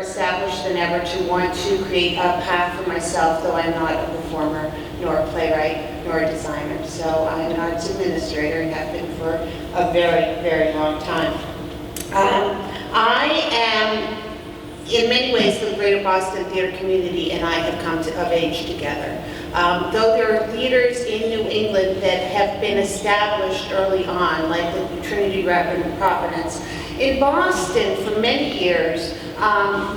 established than ever to want to create a path for myself, though I'm not a performer, nor a playwright, nor a designer. So I'm an arts administrator and have been for a very, very long time. I am, in many ways, the Greater Boston theater community and I have come of age together. Though there are theaters in New England that have been established early on, like the Trinity Rep in Providence, in Boston for many years,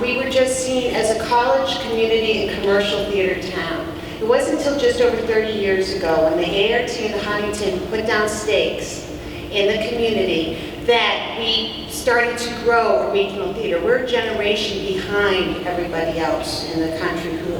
we were just seen as a college, community, and commercial theater town. It wasn't until just over 30 years ago when the ART and the Huntington put down stakes in the community that we started to grow a regional theater. We're a generation behind everybody else in the country who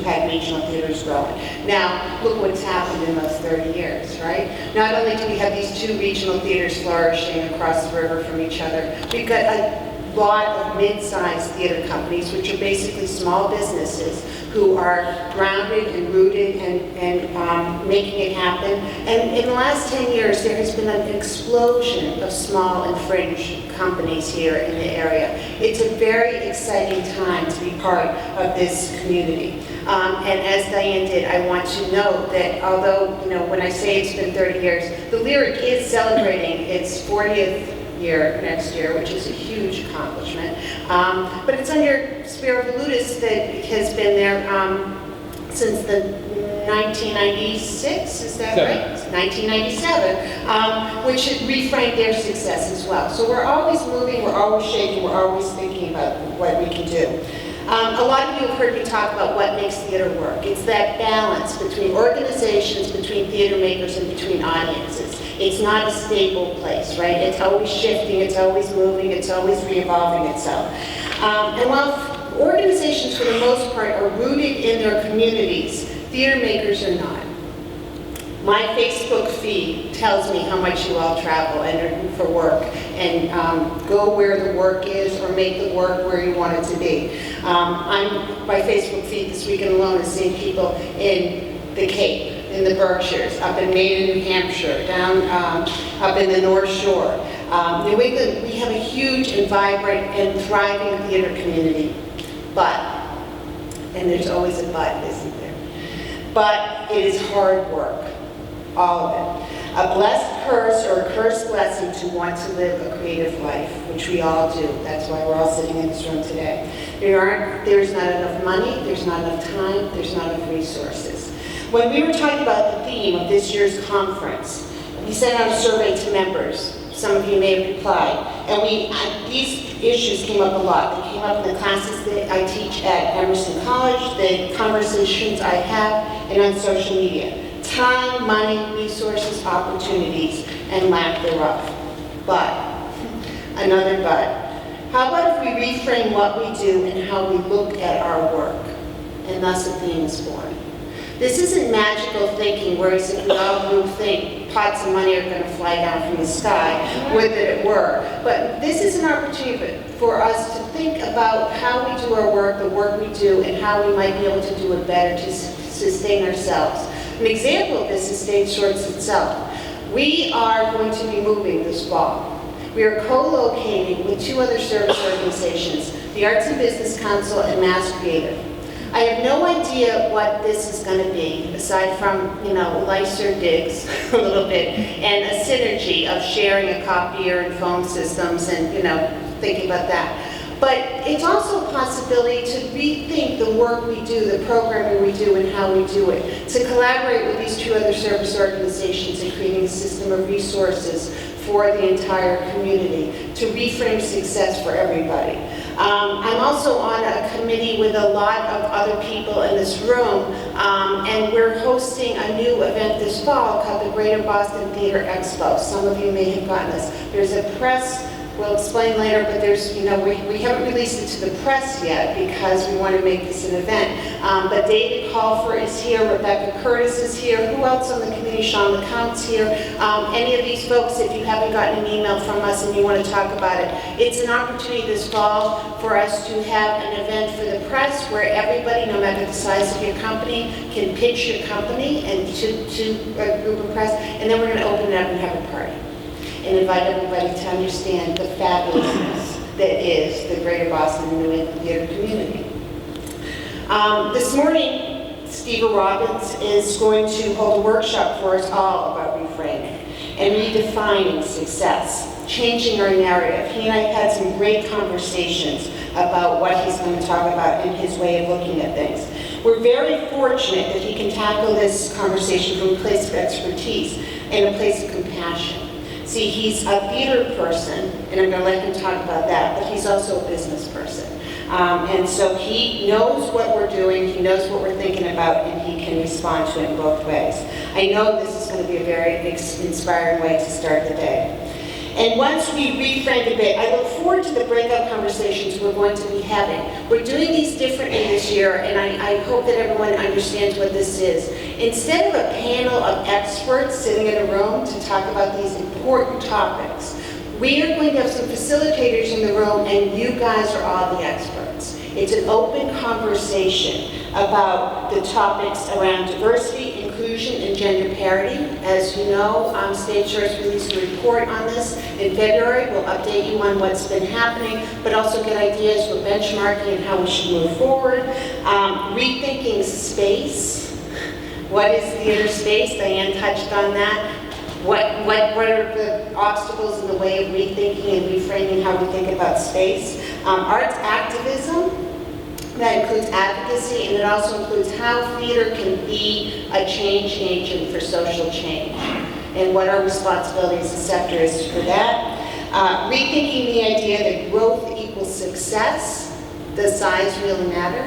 had regional theaters growing. Now, look what's happened in those 30 years, right? Not only do we have these two regional theaters flourishing across the river from each other, we've got a lot of mid-sized theater companies, which are basically small businesses who are grounded and rooted and making it happen. And in the last 10 years, there has been an explosion of small and fringe companies here in the area. It's a very exciting time to be part of this community. And as Diane did, I want to note that although, when I say it's been 30 years, the Lyric is celebrating its 40th year next year, which is a huge accomplishment. But it's under Spiro Valutis that has been there since the 1996, is that right? 1997, which reframed their success as well. So we're always moving, we're always shaking, we're always thinking about what we can do. A lot of you have heard me talk about what makes theater work. It's that balance between organizations, between theater makers, and between audiences. It's not a stable place, right? It's always shifting, it's always moving, it's always re-evolving itself. And while organizations, for the most part, are rooted in their communities, theater makers are not. My Facebook feed tells me how much you all travel and for work and go where the work is or make the work where you want it to be. My Facebook feed this weekend alone is seeing people in the Cape, in the Berkshires, up in Maine and New Hampshire, down up in the North Shore. New England, we have a huge and vibrant and thriving theater community, but, and there's always a but, isn't there? But it is hard work. All of it. A blessed curse or a cursed blessing to want to live a creative life, which we all do. That's why we're all sitting in this room today. There's not enough money, there's not enough time, there's not enough resources. When we were talking about the theme of this year's conference, we sent out a survey to members. Some of you may have replied. And these issues came up a lot. They came up in the classes that I teach at Emerson College, the conversations I have, and on social media. Time, money, resources, opportunities, and lack thereof. But, another but, how about if we reframe what we do and how we look at our work? And thus a theme is born. This isn't magical thinking, whereas if we all do think pots of money are going to fly down from the sky, would that it were. But this is an opportunity for us to think about how we do our work, the work we do, and how we might be able to do it better to sustain ourselves. An example of this is StageSource itself. We are going to be moving this fall. We are co-locating with two other service organizations, the Arts and Business Council and Mass Creative. I have no idea what this is going to be, aside from, licer digs a little bit, and a synergy of sharing a copier and phone systems and, thinking about that. But it's also a possibility to rethink the work we do, the programming we do, and how we do it. To collaborate with these two other service organizations in creating a system of resources for the entire community, to reframe success for everybody. I'm also on a committee with a lot of other people in this room, and we're hosting a new event this fall called the Greater Boston Theater Expo. Some of you may have gotten this. There's a press. We'll explain later, but there's, we haven't released it to the press yet because we want to make this an event. But David Colfer is here, Rebecca Curtis is here, who else on the committee? Sean LeCount's here. Any of these folks, if you haven't gotten an email from us and you want to talk about it, it's an opportunity this fall for us to have an event for the press where everybody, no matter the size of your company, can pitch your company and to a group of press, and then we're going to open it up and have a party and invite everybody to understand the fabulousness that is the Greater Boston and New England theater community. This morning, Steve Robbins is going to hold a workshop for us all about reframing and redefining success, changing our narrative. He and I have had some great conversations about what he's going to talk about and his way of looking at things. We're very fortunate that he can tackle this conversation from a place of expertise and a place of compassion. See, he's a theater person, and I'm going to let him talk about that, but he's also a business person. And so he knows what we're doing, he knows what we're thinking about, and he can respond to it in both ways. I know this is going to be a very inspiring way to start the day. And once we reframe a bit, I look forward to the breakout conversations we're going to be having. We're doing these differently this year, and I hope that everyone understands what this is. Instead of a panel of experts sitting in a room to talk about these important topics, we are going to have some facilitators in the room, and you guys are all the experts. It's an open conversation about the topics around diversity, inclusion, and gender parity. As you know, StageSource released a report on this in February. We'll update you on what's been happening, but also get ideas for benchmarking and how we should move forward. Rethinking space. What is theater space? Diane touched on that. What are the obstacles in the way of rethinking and reframing how we think about space? Arts activism, that includes advocacy, and it also includes how theater can be a change agent for social change, and what our responsibility as a sector is for that. Rethinking the idea that growth equals success. Does size really matter?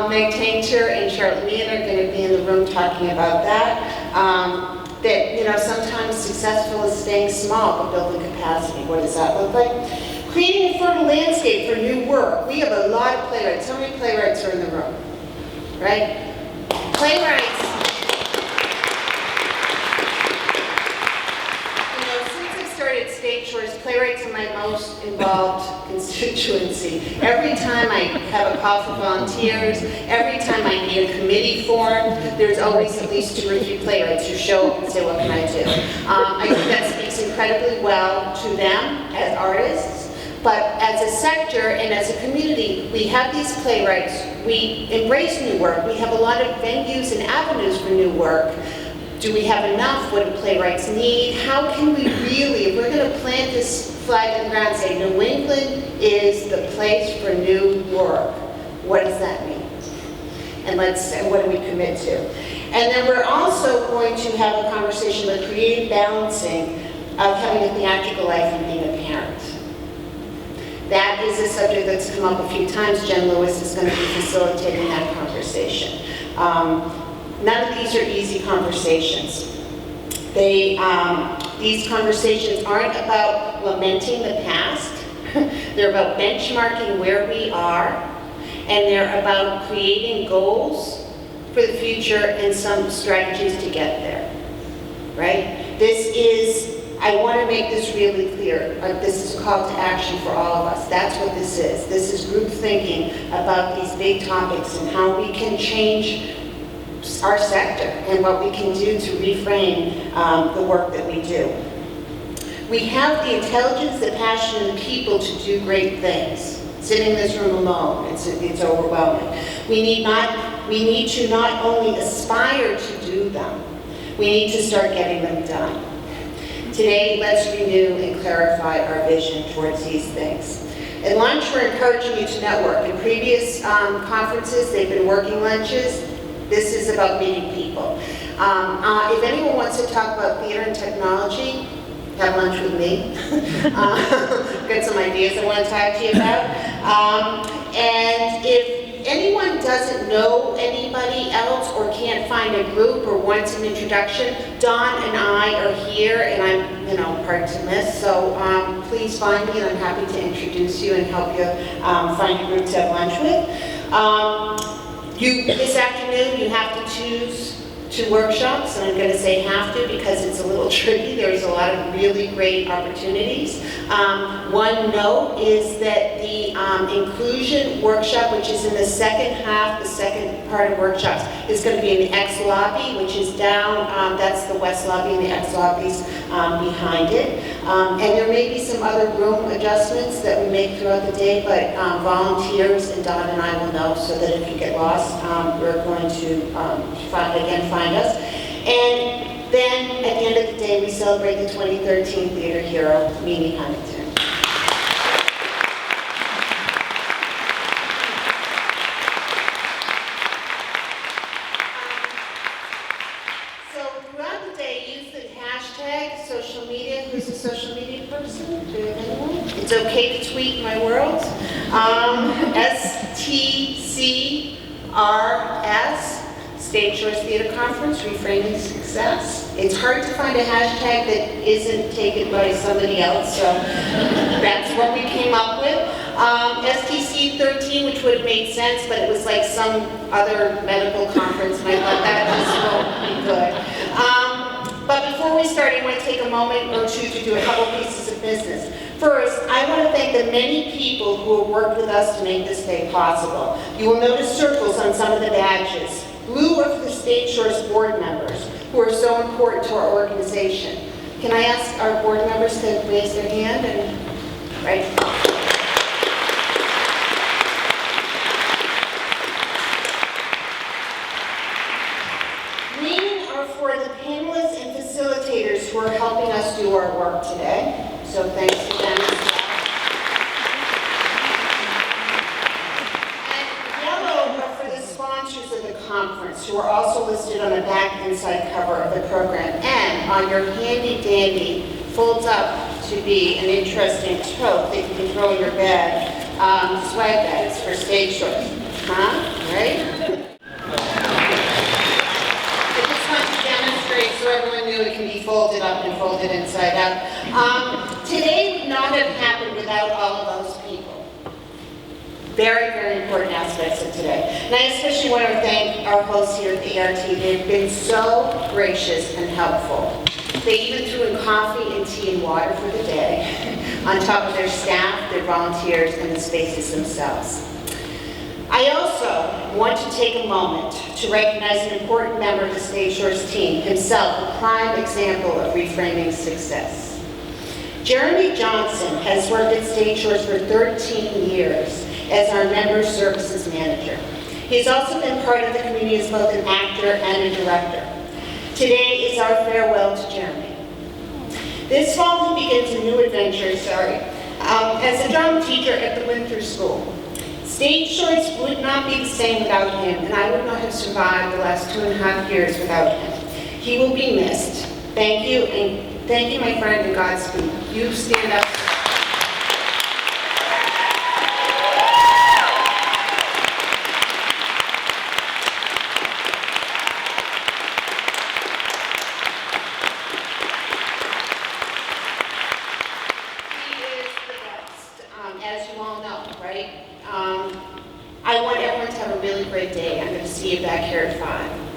Meg Tainter and Charlotte Meehan are going to be in the room talking about that. That sometimes successful is staying small but building capacity. What does that look like? Creating a fertile landscape for new work. We have a lot of playwrights. How many playwrights are in the room? Right? Playwrights. Since I started StageSource, playwrights are my most involved constituency. Every time I have a call for volunteers, every time I need a committee formed, there's always at least 2 or 3 playwrights who show up and say, what can I do? I think that speaks incredibly well to them as artists. But as a sector and as a community, we have these playwrights. We embrace new work. We have a lot of venues and avenues for new work. Do we have enough? What do playwrights need? How can we really, if we're going to plant this flag in the ground and say, New England is the place for new work, what does that mean? And what do we commit to? And then we're also going to have a conversation about creative balancing of having a theatrical life and being a parent. That is a subject that's come up a few times. Jen Lewis is going to be facilitating that conversation. None of these are easy conversations. These conversations aren't about lamenting the past. They're about benchmarking where we are, and they're about creating goals for the future and some strategies to get there, right? I want to make this really clear. This is a call to action for all of us. That's what this is. This is group thinking about these big topics and how we can change our sector and what we can do to reframe the work that we do. We have the intelligence, the passion, and the people to do great things. Sitting in this room alone, it's overwhelming. We need to not only aspire to do them, we need to start getting them done. Today, let's renew and clarify our vision towards these things. At lunch, we're encouraging you to network. In previous conferences, they've been working lunches. This is about meeting people. If anyone wants to talk about theater and technology, have lunch with me. Got some ideas I want to talk to you about. And if anyone doesn't know anybody else or can't find a group or wants an introduction, Dawn and I are here, and I'm hard to miss, so please find me, and I'm happy to introduce you and help you find a group to have lunch with. This afternoon, you have to choose 2 workshops, and I'm going to say have to because it's a little tricky. There's a lot of really great opportunities. One note is that the inclusion workshop, which is in the second half, the second part of workshops, is going to be in the X lobby, which is down, that's the west lobby, and the X lobby's behind it. And there may be some other room adjustments that we make throughout the day, but volunteers and Don and I will know so that if you get lost, we're going to find us. And then at the end of the day, we celebrate the 2013 Theater Hero, Mimi Huntington. Social media. Who's a social media person? Do you have anyone? It's okay to tweet my world. STCRS, StageSource Theater Conference, Reframing Success. It's hard to find a hashtag that isn't taken by somebody else, so that's what we came up with. STC13, which would have made sense, but it was like some other medical conference, and I thought that just won't be good. But before we start, I want to take a moment or two to do a couple pieces of business. First, I want to thank the many people who have worked with us to make this day possible. You will notice circles on some of the badges. Blue are for the StageSource board members, who are so important to our organization. Can I ask our board members to raise their hand? Right. For the panelists and facilitators who are helping us do our work today. So thanks to them as well. And yellow are for the sponsors of the conference who are also listed on the back inside cover of the program. And on your handy dandy folds up to be an interesting tote that you can throw in your bag, swag bags for StageSource. Huh? Right? So everyone knew it can be folded up and folded inside out. Today would not have happened without all of those people. Very, very important aspects of today. And I especially want to thank our hosts here at the ERT. They've been so gracious and helpful. They even threw in coffee and tea and water for the day, on top of their staff, their volunteers, and the spaces themselves. I also want to take a moment to recognize an important member of the StageSource team, himself a prime example of reframing success. Jeremy Johnson has worked at StageSource for 13 years as our member services manager. He's also been part of the community as both an actor and a director. Today is our farewell to Jeremy. This fall he begins a new adventure, as a drama teacher at the Winter School. StageSource would not be the same without him, and I would not have survived the last 2.5 years without him. He will be missed. Thank you, and thank you, my friend, and Godspeed. You stand up. He is the best, as you all know, right? I want everyone to have a really great day. I'm going to see you back here at 5.